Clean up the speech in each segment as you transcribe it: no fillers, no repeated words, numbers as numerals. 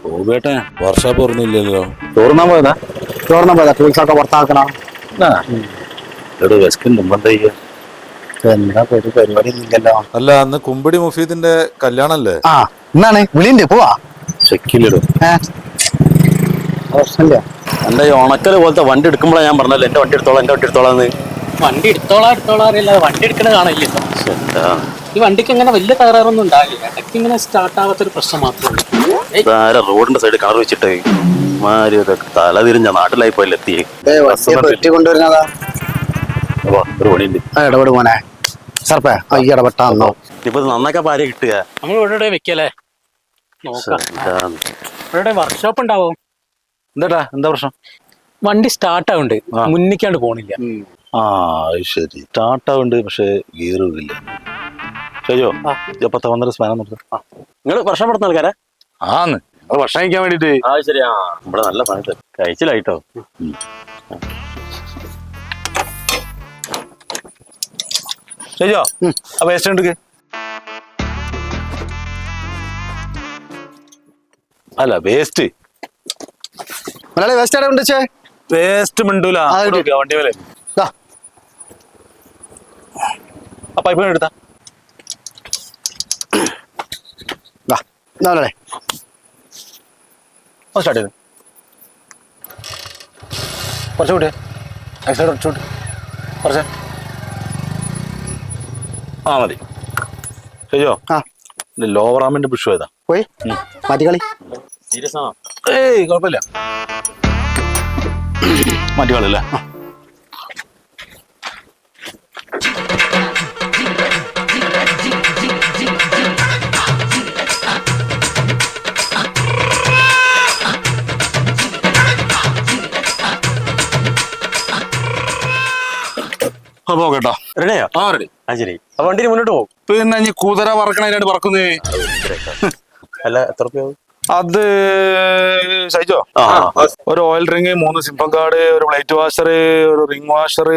പോകട്ടെ വർഷാപ്പ് ഓർമ്മയില്ലല്ലോ. ചോറുന്നാൻ പോയതാ ടൂൾസൊക്കെ പുറത്താക്കണം. എന്താ പരിപാടി ഇല്ലല്ലോ. അല്ല അന്ന് കുമ്പിടി മുഫീദിന്റെ കല്യാണല്ലേ? ആ എന്നാണ് വിളിണ്ട് പോവാ. ചെക്കിലിടും പ്രശ്നമില്ല. എന്റെ ഈ ഉണക്കല് പോലത്തെ വണ്ടി എടുക്കുമ്പോഴാണ് ഞാൻ പറഞ്ഞല്ലോ എന്റെ വണ്ടി എടുത്തോളാന്ന്. വണ്ടി എടുത്തോളാ അറിയില്ല, വണ്ടി എടുക്കണ കാണില്ല. ഈ വണ്ടിക്ക് അങ്ങനെ വലിയ തകരാറൊന്നും ഉണ്ടാവില്ല, ഇടയ്ക്ക് ഇങ്ങനെ സ്റ്റാർട്ട് ആവാത്തൊരു പ്രശ്നം മാത്രമേ ഉള്ളൂ. റോഡിന്റെ സൈഡ് കളർ വെച്ചിട്ട് മാരി തല തിരിഞ്ഞ നാട്ടിലായി പോയല്ലോ എത്തി. കൊണ്ടുവരുന്നതാ ഒരു പണിയുണ്ട്. ഇടപെട് മോനെ സർപ്പേ ഇടപെട്ടാന്നോ. ഇപ്പൊ നന്നാക്കാൻ പാര കിട്ടുക. നമ്മൾ ഇവിടെ വെക്കല്ലേ, നോക്കാം. ഇവിടെ വർക്ക്ഷോപ്പ് ഉണ്ടാവോ? എന്താ പ്രശ്നം? വണ്ടി സ്റ്റാർട്ട് ആവുന്നുണ്ട്, മുന്നിക്കാണ്ട് പോണില്ല. ആ ശരി, സ്റ്റാർട്ട് ആവുന്നുണ്ട്, പക്ഷെ ഗിയറില്ല. ശരിയോ? ഇപ്പത്തെ വന്നൊരു സ്പാനം നിർത്തും. നിങ്ങൾ പ്രശ്നപ്പെടുന്ന ആൾക്കാരെ ആന്ന് ഭക്ഷണം കഴിക്കാൻ വേണ്ടിട്ട്. ആ ശരിയാ, ഇവിടെ നല്ല പണിട്ട് കഴിച്ചിലായിട്ടോ. ശരിയോ? അപ്പൊ വേസ്റ്റ് ഉണ്ട്. അല്ല വേസ്റ്റ് വേസ്റ്റ് എവിടെ ഉണ്ട്? വേസ്റ്റ് മിണ്ടൂല വണ്ടി പോലെ. ആ പൈപ്പ് എടുത്താ സ്റ്റാർട്ട് ചെയ്ത് കുറച്ച് കൂട്ടിയ കുറച്ച് കുറച്ച് ആ മതി. ശരിയോ? ലോവർ ആമിന്റെ ബുഷ് ഏതാ പോയി മാറ്റിക്കളി. ഏയ് കുഴപ്പമില്ല, മാറ്റിക്കളല്ലേ. പോകട്ടോ. റെഡിയോ? ആ റെഡി. ആ ശരി, അപ്പൊ വണ്ടി മുന്നോട്ട് പോകും. പിന്നെ ഇനി കുതിര പറക്കണതിനായിട്ട് പറക്കുന്നേ. അല്ല എത്ര രൂപയാവും? അത് സഹിച്ചോ? ഒരു ഓയിൽ റിങ്, 3 സിംപം കാർഡ്, ഒരു പ്ലേറ്റ് വാഷർ, ഒരു റിംഗ് വാഷർ,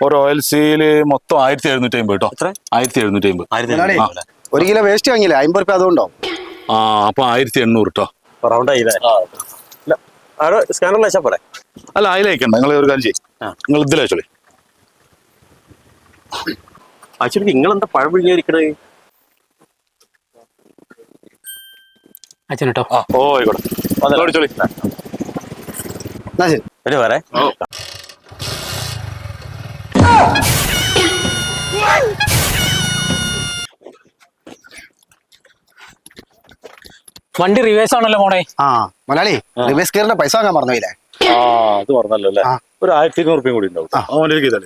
ഒരു ഓയിൽ സീല്, മൊത്തം 1750 കേട്ടോ. 1750. 1 കിലോ വേസ്റ്റ് വാങ്ങിയില്ലേ, 50 രൂപ അതുകൊണ്ടോ? ആ അപ്പൊ 1800 കേട്ടോ. റൗണ്ട് ആയില്ലേ? സ്കാനറിൽ അയച്ചാ പോരെ? അല്ല അതിലയക്കണ്ട, നിങ്ങൾ ഒരു കാര്യം ചെയ്യും, നിങ്ങൾ ഇതിലയച്ചോളി. ആക്ച്വലി നിങ്ങളെന്താ പഴം പിഴിഞ്ഞിരിക്കണേ? അച്ഛനട്ടോ. ഓ ആയിക്കോട്ടെ. ശരി വരെ. വണ്ടി റിവേഴ്സ് ആണല്ലോ മോണേ. മലയാളി റിവേഴ്സ് ഗിയറിന്റെ പൈസ വാങ്ങാൻ പറഞ്ഞില്ലേ? ആ അത് പറഞ്ഞല്ലോ അല്ലേ. ഒരു 1200 രൂപയും കൂടി ഉണ്ടാവും. 1200.